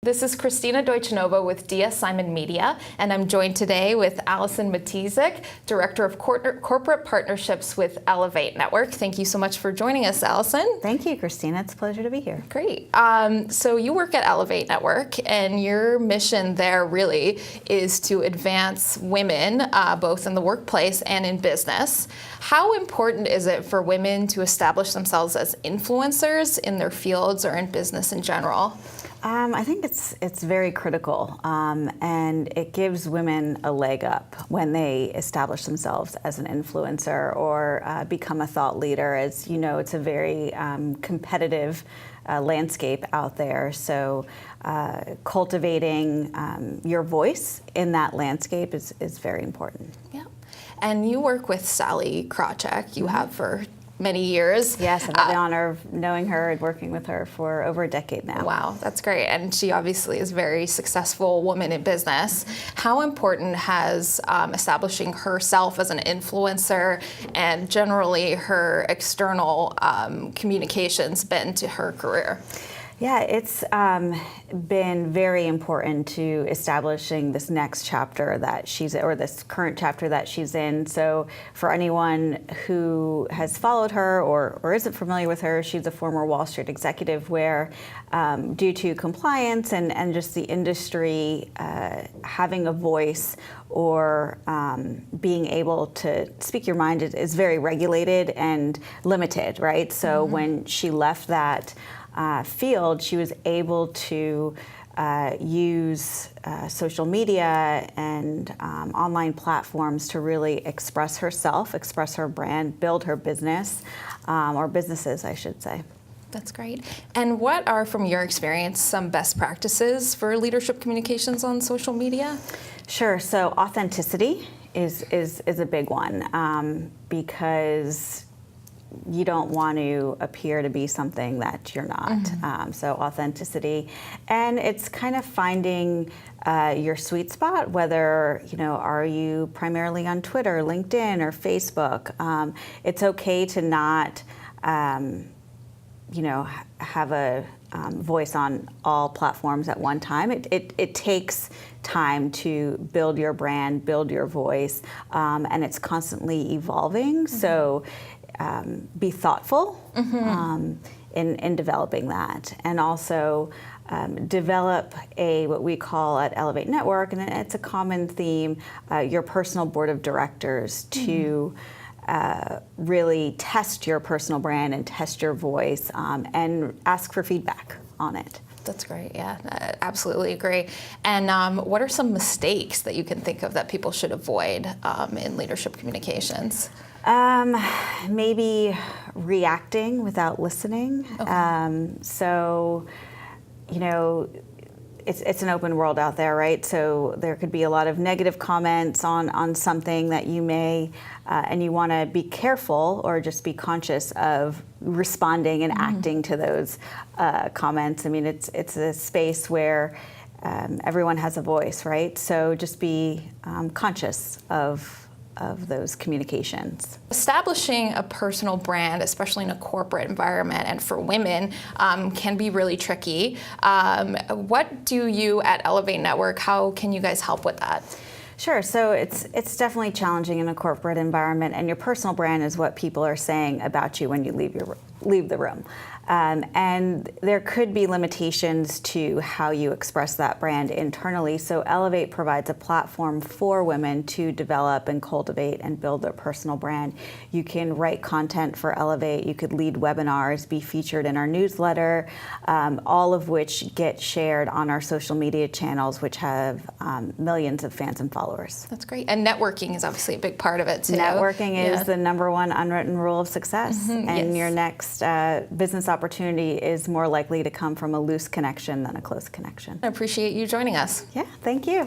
This is Christina Deutschnova with DS Simon Media, and I'm joined today with Allison Matejczyk, Director of Corporate Partnerships with Elevate Network. Thank you so much for joining us, Allison. Thank you, Christina. It's a pleasure to be here. Great. So you work at Elevate Network, and your mission there really is to advance women, both in the workplace and in business. How important is it for women to establish themselves as influencers in their fields or in business in general? I think it's very critical, and it gives women a leg up when they establish themselves as an influencer or become a thought leader. As you know, it's a very competitive landscape out there, so cultivating your voice in that landscape is very important. Yeah, and you work with Krawczyk. You have for many years. Yes, I've had the honor of knowing her and working with her for over a decade now. Wow, that's great. And she obviously is a very successful woman in business. How important has establishing herself as an influencer and generally her external communications been to her career? Yeah, it's been very important to establishing this next chapter that she's, or this current chapter that she's in. So for anyone who has followed her or isn't familiar with her, she's a former Wall Street executive where due to compliance and just the industry having a voice or being able to speak your mind is very regulated and limited, right? So when she left that field, she was able to use social media and online platforms to really express herself, express her brand, build her business, or businesses, I should say. That's great. And what are, from your experience, some best practices for leadership communications on social media? Sure. So authenticity is a big one because you don't want to appear to be something that you're not. So authenticity, and it's kind of finding your sweet spot, whether, are you primarily on Twitter, LinkedIn, or Facebook? It's okay to not, have a voice on all platforms at one time. It takes time to build your brand, build your voice, and it's constantly evolving. So be thoughtful in developing that, and also develop what we call at Elevate Network, and it's a common theme, your personal board of directors to really test your personal brand and test your voice and ask for feedback on it. That's great. Yeah, I absolutely agree. And what are some mistakes that you can think of that people should avoid in leadership communications? Maybe reacting without listening. Okay. It's an open world out there, right? So there could be a lot of negative comments on something that you may, and you want to be careful or just be conscious of responding and acting to those comments. I mean, it's a space where everyone has a voice, right? So just be conscious of those communications. Establishing a personal brand, especially in a corporate environment and for women, can be really tricky. What do you at Elevate Network, how can you guys help with that? Sure. So it's definitely challenging in a corporate environment, and your personal brand is what people are saying about you when you leave the room. And there could be limitations to how you express that brand internally. So Elevate provides a platform for women to develop and cultivate and build their personal brand. You can write content for Elevate. You could lead webinars, be featured in our newsletter, all of which get shared on our social media channels, which have millions of fans and followers. That's great. And networking is obviously a big part of it too. Networking is the #1 unwritten rule of success. And your next business opportunity is more likely to come from a loose connection than a close connection. I appreciate you joining us. Yeah, thank you.